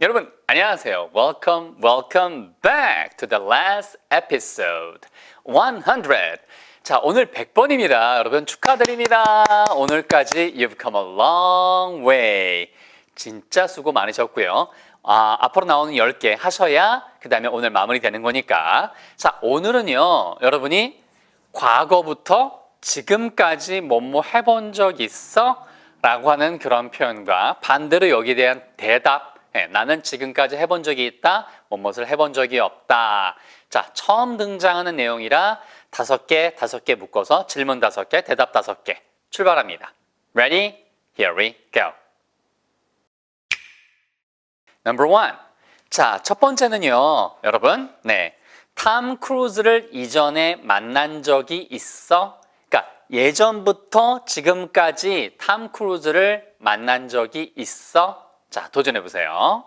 여러분 안녕하세요. Welcome back to the last episode 100. 자, 오늘 100번입니다. 여러분 축하드립니다. 오늘까지 you've come a long way. 진짜 수고 많으셨고요. 앞으로 나오는 10개 하셔야 그 다음에 오늘 마무리되는 거니까. 자, 오늘은요, 여러분이 과거부터 지금까지 뭐뭐 해본 적 있어? 라고 하는 그런 표현과 반대로 여기에 대한 대답, 나는 지금까지 해본 적이 있다, 무엇을 해본 적이 없다. 자, 처음 등장하는 내용이라 5개 묶어서 질문 5개, 대답 5개 출발합니다. Ready? Here we go. Number 1. 자, 첫 번째는요, 여러분, 탐 크루즈를 이전에 만난 적이 있어? 그러니까 예전부터 지금까지 탐 크루즈를 만난 적이 있어? 자, 도전해 보세요.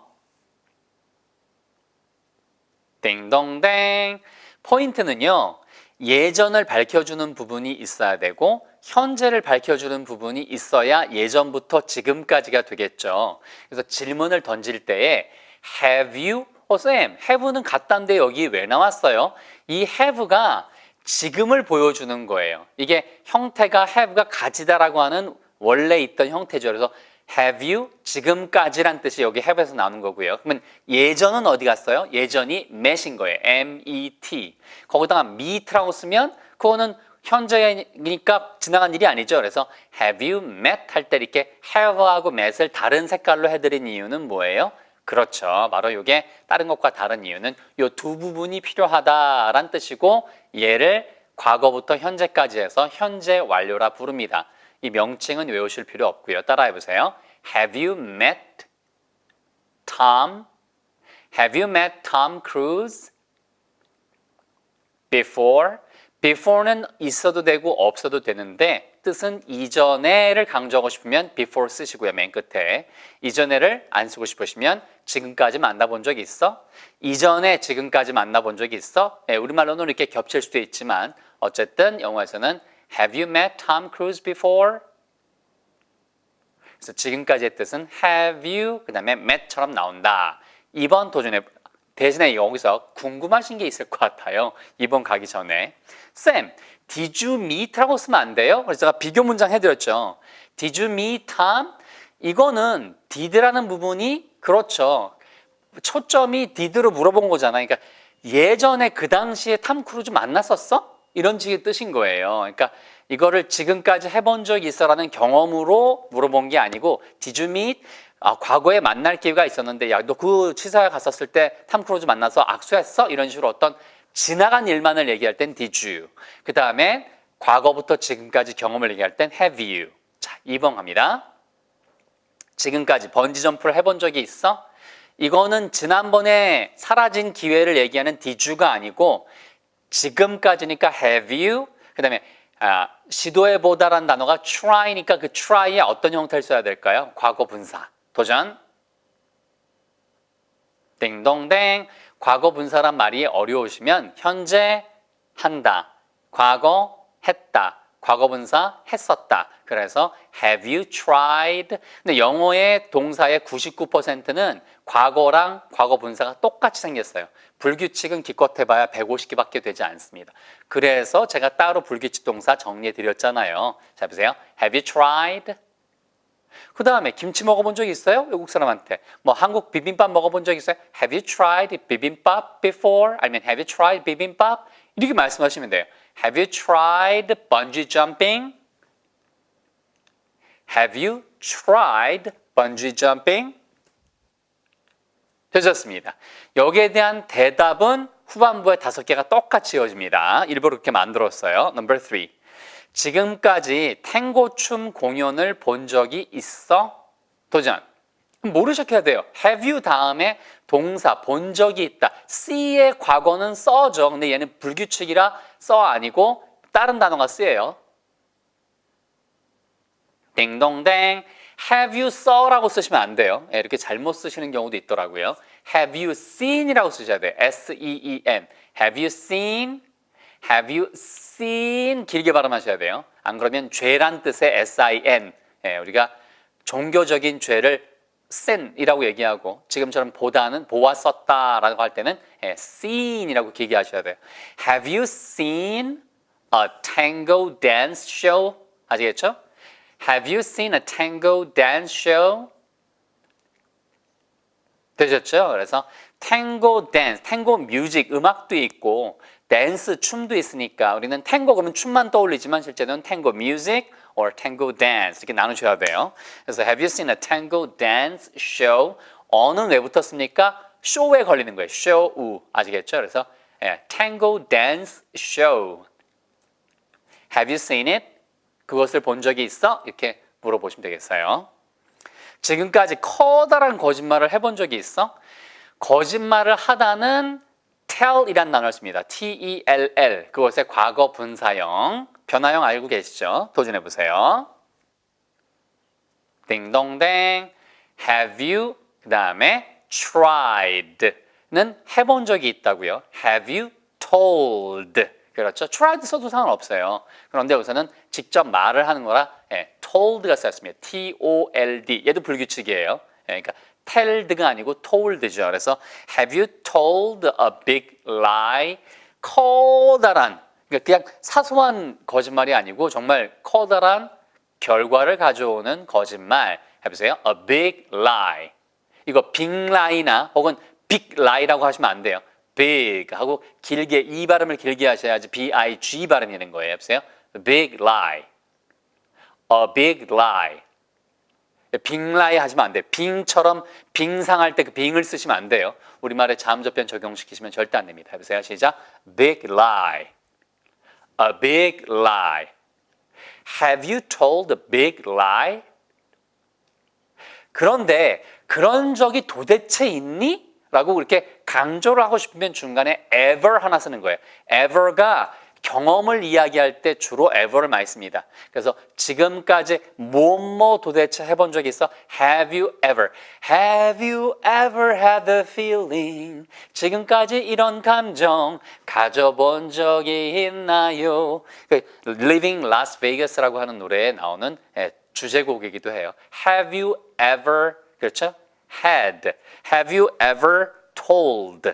띵동댕. 포인트는요, 예전을 밝혀주는 부분이 있어야 되고 현재를 밝혀주는 부분이 있어야 예전부터 지금까지가 되겠죠. 그래서 질문을 던질 때에 Have you? 쌤, have는 같다는데 여기 왜 나왔어요? 이 have가 지금을 보여주는 거예요. 이게 형태가 have가 가지다라고 하는 원래 있던 형태죠. 그래서 Have you? 지금까지란 뜻이 여기 have에서 나오는 거고요. 그러면 예전은 어디 갔어요? 예전이 met인 거예요. M-E-T. 거기다가 meet라고 쓰면 그거는 현재니까 지나간 일이 아니죠. 그래서 Have you met? 할 때 이렇게 have하고 met을 다른 색깔로 해드린 이유는 뭐예요? 그렇죠. 바로 이게 다른 것과 다른 이유는 이 두 부분이 필요하다라는 뜻이고 얘를 과거부터 현재까지 해서 현재 완료라 부릅니다. 이 명칭은 외우실 필요 없고요. 따라해 보세요. Have you met Tom? Have you met Tom Cruise before? before는 있어도 되고 없어도 되는데 뜻은 이전에를 강조하고 싶으면 before 쓰시고요. 맨 끝에. 이전에를 안 쓰고 싶으시면 지금까지 만나본 적이 있어? 이전에 지금까지 만나본 적이 있어? 우리말로는 이렇게 겹칠 수도 있지만 어쨌든 영어에서는 Have you met Tom Cruise before? 그래서 지금까지의 뜻은 have you 그 다음에 met처럼 나온다. 2번 도전해 대신에 여기서 궁금하신 게 있을 것 같아요. 2번 가기 전에 쌤, did you meet라고 쓰면 안 돼요? 그래서 제가 비교 문장 해드렸죠. Did you meet Tom? 이거는 did라는 부분이 그렇죠. 초점이 did로 물어본 거잖아요. 그러니까 예전에 그 당시에 탐 크루즈 만났었어? 이런 식의 뜻인 거예요. 그러니까 이거를 지금까지 해본 적이 있어라는 경험으로 물어본 게 아니고 Did you meet? 과거에 만날 기회가 있었는데 야, 너 그 치사에 갔었을 때 탐 크루즈 만나서 악수했어? 이런 식으로 어떤 지나간 일만을 얘기할 땐 Did you? 그 다음에 과거부터 지금까지 경험을 얘기할 땐 Have you? 자, 2번 갑니다. 지금까지 번지 점프를 해본 적이 있어? 이거는 지난번에 사라진 기회를 얘기하는 Did you가 아니고 지금까지니까 have you? 그 다음에 시도해보다라는 단어가 try니까 그 try에 어떤 형태를 써야 될까요? 과거 분사. 도전. 띵동댕. 과거 분사란 말이 어려우시면 현재 한다. 과거 했다. 과거 분사 했었다. 그래서 have you tried? 근데 영어의 동사의 99%는 과거랑 과거 분사가 똑같이 생겼어요. 불규칙은 기껏 해봐야 150개밖에 되지 않습니다. 그래서 제가 따로 불규칙 동사 정리해 드렸잖아요. 자, 보세요. Have you tried? 그 다음에 김치 먹어본 적 있어요? 외국 사람한테. 뭐 한국 비빔밥 먹어본 적 있어요? Have you tried bibimbap before? 아니면 Have you tried bibimbap? 이렇게 말씀하시면 돼요. Have you tried bungee jumping? Have you tried bungee jumping? 되셨습니다. 여기에 대한 대답은 후반부에 5개가 똑같이 이어집니다. 일부러 그렇게 만들었어요. Number 3. 지금까지 탱고 춤 공연을 본 적이 있어? 도전. 모르셔야 돼요. Have you 다음에 동사 본 적이 있다. C의 과거는 써죠. 근데 얘는 불규칙이라 써 아니고 다른 단어가 쓰여요. 딩동댕. Have you saw라고 쓰시면 안 돼요. 이렇게 잘못 쓰시는 경우도 있더라고요. Have you seen이라고 쓰셔야 돼요. S-E-E-N. Have you seen? Have you seen? 길게 발음하셔야 돼요. 안 그러면 죄란 뜻의 S-I-N. 우리가 종교적인 죄를 seen이라고 얘기하고 지금처럼 보다는 보았었다라고 할 때는 seen이라고 얘기하셔야 돼요. Have you seen a tango dance show? 아시겠죠? Have you seen a tango dance show? 되셨죠? 그래서 탱고 댄스, 탱고 뮤직, 음악도 있고 댄스, 춤도 있으니까 우리는 탱고 그러면 춤만 떠올리지만 실제는 탱고 뮤직 or tango dance 이렇게 나누셔야 돼요. 그래서 have you seen a tango dance show? 어는 왜 붙었습니까? 쇼에 걸리는 거예요. 쇼우 아시겠죠? 그래서 tango dance show. Have you seen it? 그것을 본 적이 있어? 이렇게 물어보시면 되겠어요. 지금까지 커다란 거짓말을 해본 적이 있어? 거짓말을 하다는 tell이란 단어를 씁니다. T-E-L-L. 그것의 과거 분사형. 변화형 알고 계시죠? 도전해 보세요. 딩동댕. Have you 그 다음에 tried는 해본 적이 있다고요. Have you told? 그렇죠. tried 써도 상관없어요. 그런데 여기서는 직접 말을 하는 거라 told가 쓰였습니다. T-O-L-D. 얘도 불규칙이에요. 그러니까 telled가 아니고 told죠. 그래서 have you told a big lie? 커다란, 그러니까 그냥 사소한 거짓말이 아니고 정말 커다란 결과를 가져오는 거짓말. 해보세요. A big lie. 이거 big lie나 혹은 big lie라고 하시면 안 돼요. big 하고 길게 이 발음을 길게 하셔야지 B-I-G 발음이 되는 거예요. 해보세요. big lie. A big lie. 빙라이 하시면 안 돼요. 빙처럼 빙상할 때 그 빙을 쓰시면 안 돼요. 우리말에 자음접변 적용시키시면 절대 안 됩니다. 해보세요. 시작. Big lie. A big lie. Have you told a big lie? 그런데 그런 적이 도대체 있니? 라고 그렇게 강조를 하고 싶으면 중간에 ever 하나 쓰는 거예요. ever가 경험을 이야기할 때 주로 ever를 많이 씁니다. 그래서 지금까지 뭐뭐 도대체 해본 적이 있어? Have you ever? Have you ever had the feeling? 지금까지 이런 감정 가져본 적이 있나요? Living Las Vegas라고 하는 노래에 나오는 주제곡이기도 해요. Have you ever? 그렇죠? Had. Have you ever told?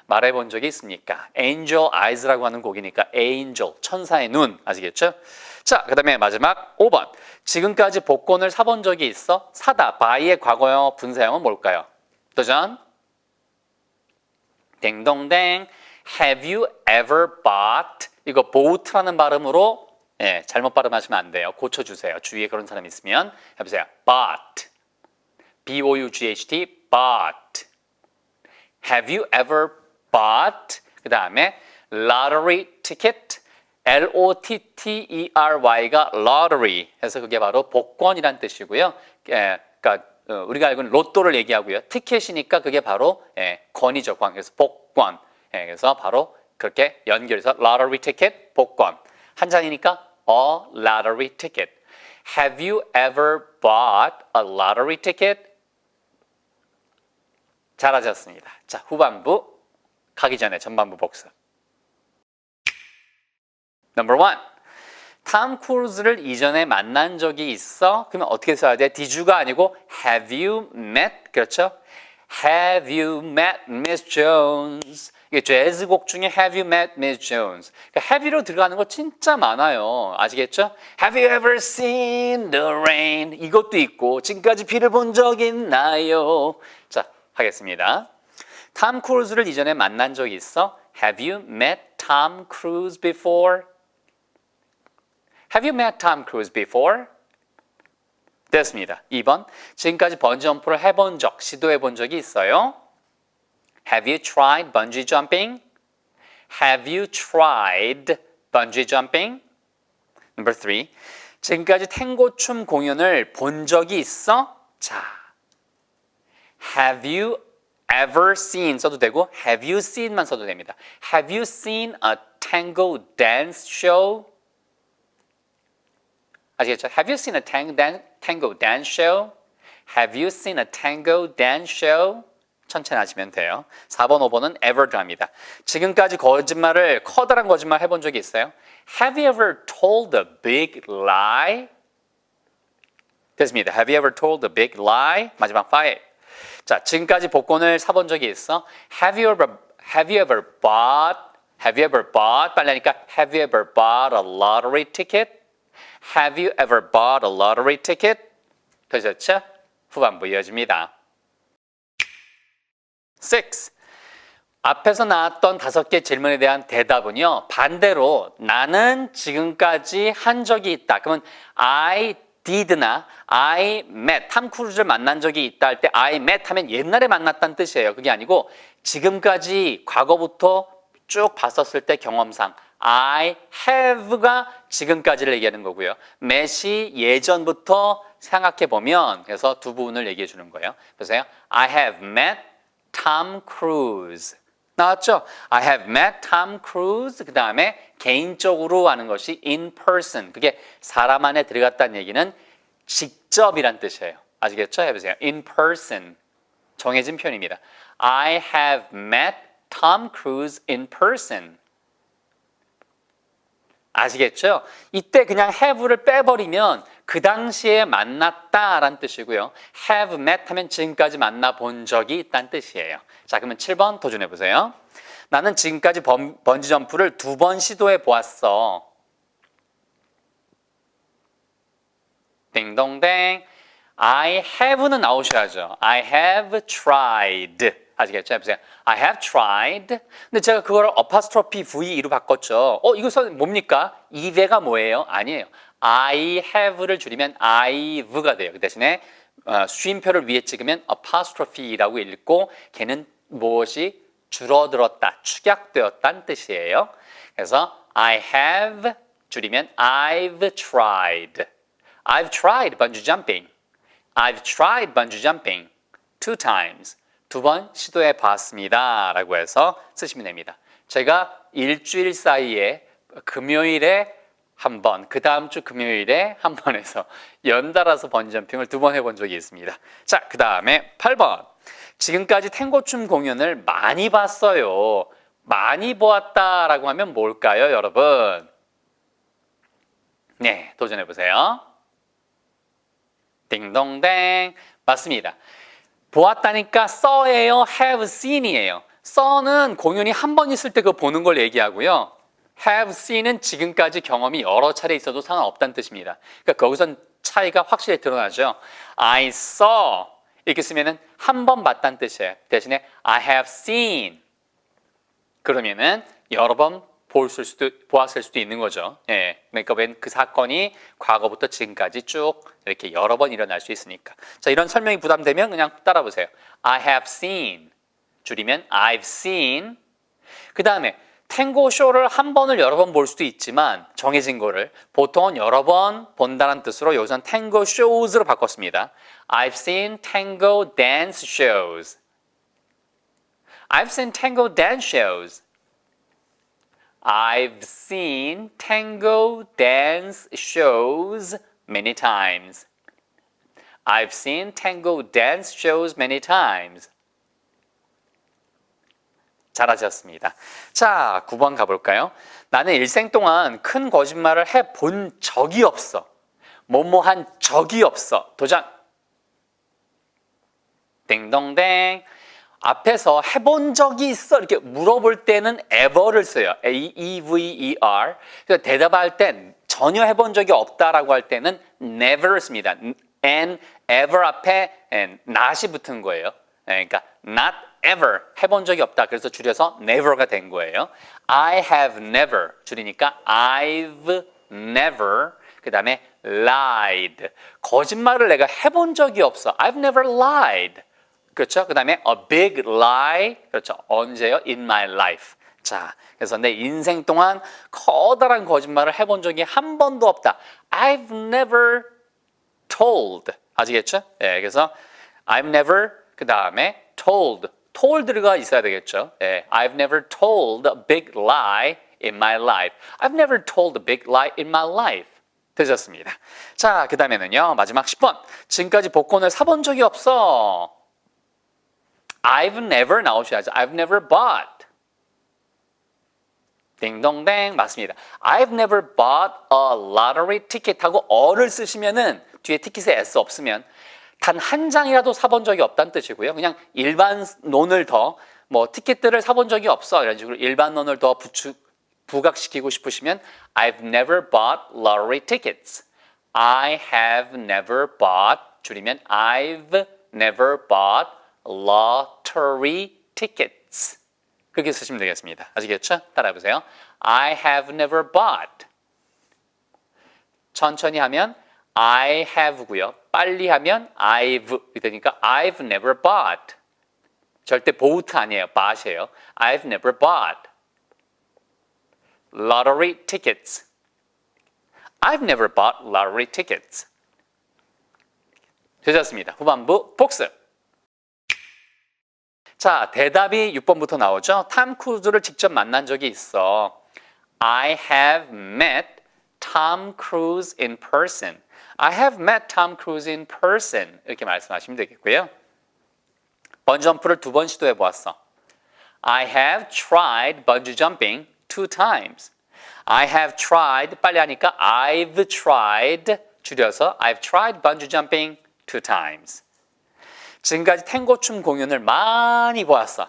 말해본 적이 있습니까? Angel Eyes라고 하는 곡이니까 Angel, 천사의 눈 아시겠죠? 자, 그 다음에 마지막 5번. 지금까지 복권을 사본 적이 있어? 사다, buy의 과거형 분사형은 뭘까요? 도전. 댕동댕. Have you ever bought? 이거 bought라는 발음으로 잘못 발음하시면 안 돼요. 고쳐주세요. 주위에 그런 사람이 있으면 해보세요. bought. B-O-U-G-H-T, bought. Have you ever bought? 그 다음에 lottery ticket, L-O-T-T-E-R-Y가 lottery 해서 그게 바로 복권이란 뜻이고요. 그러니까 우리가 알고 있는 로또를 얘기하고요. 티켓이니까 그게 바로 권이죠. 권. 그래서 복권. 그래서 바로 그렇게 연결해서 lottery ticket, 복권. 한 장이니까 a lottery ticket. Have you ever bought a lottery ticket? 잘하셨습니다. 자, 후반부 가기 전에 전반부 복습. Number 1. 탐 크루즈를 이전에 만난 적이 있어? 그러면 어떻게 써야 돼? Did you가 아니고 Have you met? 그렇죠? Have you met Miss Jones? 이게 재즈 곡 중에 Have you met Miss Jones? 그러니까 have you로 들어가는 거 진짜 많아요. 아시겠죠? Have you ever seen the rain? 이것도 있고 지금까지 비를 본 적 있나요? 자, 하겠습니다. 탐 크루즈를 이전에 만난 적이 있어? Have you met Tom Cruise before? Have you met Tom Cruise before? 됐습니다. 2번. 지금까지 번지 점프를 해본 적, 시도해 본 적이 있어요? Have you tried bungee jumping? Have you tried bungee jumping? Number 3. 지금까지 탱고 춤 공연을 본 적이 있어? 자, Have you ever seen 써도 되고 Have you seen만 써도 됩니다. Have you seen a tango dance show? 아시겠죠? Have you seen a tango dance show? Have you seen a tango dance show? 천천히 하시면 돼요. 4번, 5번은 ever 들어갑니다. 지금까지 거짓말을 커다란 거짓말 해본 적이 있어요? Have you ever told a big lie? 됐습니다. Have you ever told a big lie? 마지막 5. 자, 지금까지 복권을 사본 적이 있어? Have you ever bought? 빨리 하니까 Have you ever bought a lottery ticket? Have you ever bought a lottery ticket? 되셨죠? 후반부 이어집니다. 6. 앞에서 나왔던 5개 질문에 대한 대답은요. 반대로 나는 지금까지 한 적이 있다. 그러면 I did나 I met, 탐 크루즈를 만난 적이 있다 할 때 I met 하면 옛날에 만났다는 뜻이에요. 그게 아니고 지금까지 과거부터 쭉 봤었을 때 경험상 I have가 지금까지를 얘기하는 거고요. met이 예전부터 생각해 보면 그래서 두 부분을 얘기해 주는 거예요. 보세요. I have met Tom Cruise. 나왔죠? I have met Tom Cruise. 그 다음에 개인적으로 하는 것이 in person. 그게 사람 안에 들어갔다는 얘기는 직접이란 뜻이에요. 아시겠죠? 해보세요. in person. 정해진 표현입니다. I have met Tom Cruise in person. 아시겠죠? 이때 그냥 have를 빼버리면 그 당시에 만났다라는 뜻이고요. have met 하면 지금까지 만나본 적이 있다는 뜻이에요. 자, 그러면 7번 도전해 보세요. 나는 지금까지 번지 점프를 2번 시도해 보았어. 딩동댕. I have는 나오셔야죠. I have tried. 아시겠죠? 해보세요. I have tried. 근데 제가 그걸 apostrophe V로 바꿨죠. 이것은 뭡니까? 이배가 뭐예요? 아니에요. I have를 줄이면 I've가 돼요. 그 대신에 쉼표를 위에 찍으면 apostrophe라고 읽고 걔는 무엇이 줄어들었다, 축약되었다는 뜻이에요. 그래서 I have 줄이면 I've tried. I've tried bungee jumping. I've tried bungee jumping 2 times. 2번 시도해 봤습니다. 라고 해서 쓰시면 됩니다. 제가 일주일 사이에 금요일에 한 번, 그 다음 주 금요일에 한 번 해서 연달아서 번지점핑을 2번 해본 적이 있습니다. 자, 그 다음에 8번. 지금까지 탱고춤 공연을 많이 봤어요. 많이 보았다라고 하면 뭘까요, 여러분? 네, 도전해 보세요. 딩동댕. 맞습니다. 보았다니까 saw예요, have seen이에요. saw는 공연이 한 번 있을 때 그거 보는 걸 얘기하고요. have seen은 지금까지 경험이 여러 차례 있어도 상관없다는 뜻입니다. 그러니까 거기선 차이가 확실히 드러나죠. I saw 이렇게 쓰면은 한 번 봤다는 뜻이에요. 대신에 I have seen 그러면은 여러 번 보았을 수도 있는 거죠. 예, 그러니까 그 사건이 과거부터 지금까지 쭉 이렇게 여러 번 일어날 수 있으니까. 자, 이런 설명이 부담되면 그냥 따라 보세요. I have seen 줄이면 I've seen. 그 다음에 탱고 쇼를 한 번을 여러 번 볼 수도 있지만 정해진 거를 보통은 여러 번 본다는 뜻으로 여기서는 탱고 shows로 바꿨습니다. I've seen tango dance shows. I've seen tango dance shows. I've seen tango dance shows many times. I've seen tango dance shows many times. 잘하셨습니다. 자, 9번 가볼까요? 나는 일생 동안 큰 거짓말을 해본 적이 없어. 뭐뭐 한 적이 없어. 도전. 딩동댕. 앞에서 해본 적이 있어 이렇게 물어볼 때는 ever를 써요. E-V-E-R. 그래서 대답할 때 전혀 해본 적이 없다라고 할 때는 never 씁니다. and ever 앞에 not이 붙은 거예요. 그러니까 not ever 해본 적이 없다. 그래서 줄여서 never가 된 거예요. I have never 줄이니까 I've never 그 다음에 lied 거짓말을 내가 해본 적이 없어. I've never lied. 그렇죠? 그 다음에 a big lie. 그렇죠. 언제요? In my life. 자, 그래서 내 인생 동안 커다란 거짓말을 해본 적이 한 번도 없다. I've never told. 아시겠죠? 예, 그래서 I've never 그 다음에 told가 있어야 되겠죠. 예, I've never told a big lie in my life. I've never told a big lie in my life. 되셨습니다. 자, 그 다음에는요. 마지막 10번. 지금까지 복권을 사본 적이 없어. I've never 나오셔야죠. I've never bought. 딩동댕 맞습니다. I've never bought a lottery ticket 하고 어를 쓰시면은 뒤에 티켓에 S 없으면 단 한 장이라도 사본 적이 없다는 뜻이고요. 그냥 일반 논을 더 뭐 티켓들을 사본 적이 없어 이런 식으로 일반 논을 더 부각시키고 싶으시면 I've never bought lottery tickets. I have never bought 줄이면 I've never bought lottery tickets. 그렇게 쓰시면 되겠습니다. 아시겠죠? 따라해보세요. I have never bought. 천천히 하면 I have고요. 빨리 하면 I've 되니까 I've never bought. 절대 bought 아니에요. bought이에요. I've never bought lottery tickets. I've never bought lottery tickets. 되셨습니다. 후반부 복습. 자, 대답이 6번부터 나오죠. 탐 크루즈를 직접 만난 적이 있어. I have met Tom Cruise in person. I have met Tom Cruise in person. 이렇게 말씀하시면 되겠고요. 번지점프를 2번 시도해 보았어. I have tried bungee jumping 2 times. I have tried 빨리 하니까 I've tried 줄여서 I've tried bungee jumping 2 times. 지금까지 탱고춤 공연을 많이 보았어.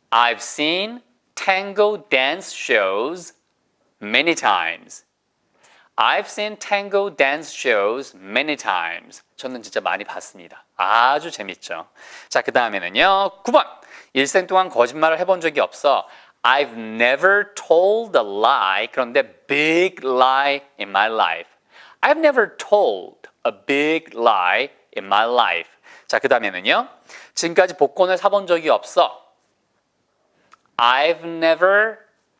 I've seen tango dance shows many times. I've seen tango dance shows many times. 저는 진짜 많이 봤습니다. 아주 재밌죠. 자, 그 다음에는요. 9번. 일생 동안 거짓말을 해본 적이 없어. I've never told a lie. 그런데 big lie in my life. I've never told a big lie in my life. 자, 그 다음에는요. 지금까지 복권을 사본 적이 없어. I've never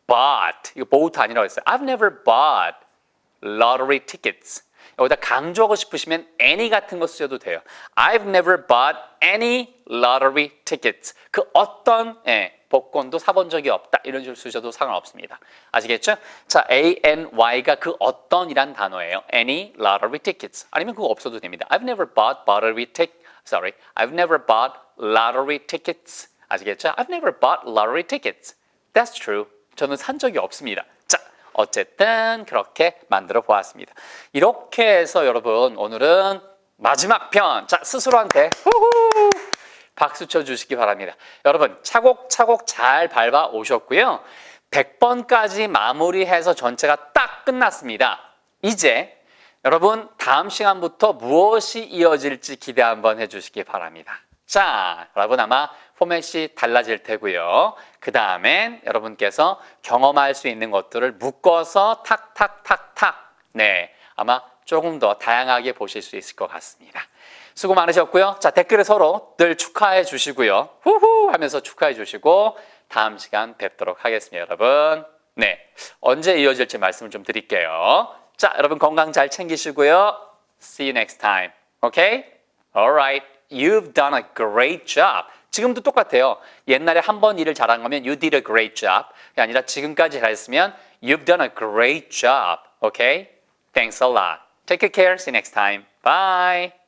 bought. 이거 bought 아니라고 했어요. I've never bought lottery tickets. 여기다 강조하고 싶으시면 any 같은 거 쓰셔도 돼요. I've never bought any lottery tickets. 그 어떤 복권도 사본 적이 없다. 이런 식으로 쓰셔도 상관없습니다. 아시겠죠? 자, A-N-Y가 그 어떤이란 단어예요. Any lottery tickets. 아니면 그거 없어도 됩니다. I've never bought I've never bought lottery tickets. 아시겠죠? I've never bought lottery tickets. That's true. 저는 산 적이 없습니다. 자, 어쨌든 그렇게 만들어 보았습니다. 이렇게 해서 여러분 오늘은 마지막 편. 자, 스스로한테 후후 박수 쳐주시기 바랍니다. 여러분 차곡차곡 잘 밟아 오셨고요. 100번까지 마무리해서 전체가 딱 끝났습니다. 이제 여러분 다음 시간부터 무엇이 이어질지 기대 한번 해주시기 바랍니다. 자, 여러분 아마 포맷이 달라질 테고요. 그 다음엔 여러분께서 경험할 수 있는 것들을 묶어서 탁탁탁탁 아마 조금 더 다양하게 보실 수 있을 것 같습니다. 수고 많으셨고요. 자, 댓글에 서로 늘 축하해 주시고요. 후후 하면서 축하해 주시고 다음 시간 뵙도록 하겠습니다, 여러분. 언제 이어질지 말씀을 좀 드릴게요. 자, 여러분 건강 잘 챙기시고요. See you next time. Okay? Alright. You've done a great job. 지금도 똑같아요. 옛날에 한 번 일을 잘한 거면 you did a great job. 그게 아니라 지금까지 잘했으면 you've done a great job. Okay? Thanks a lot. Take good care. See you next time. Bye.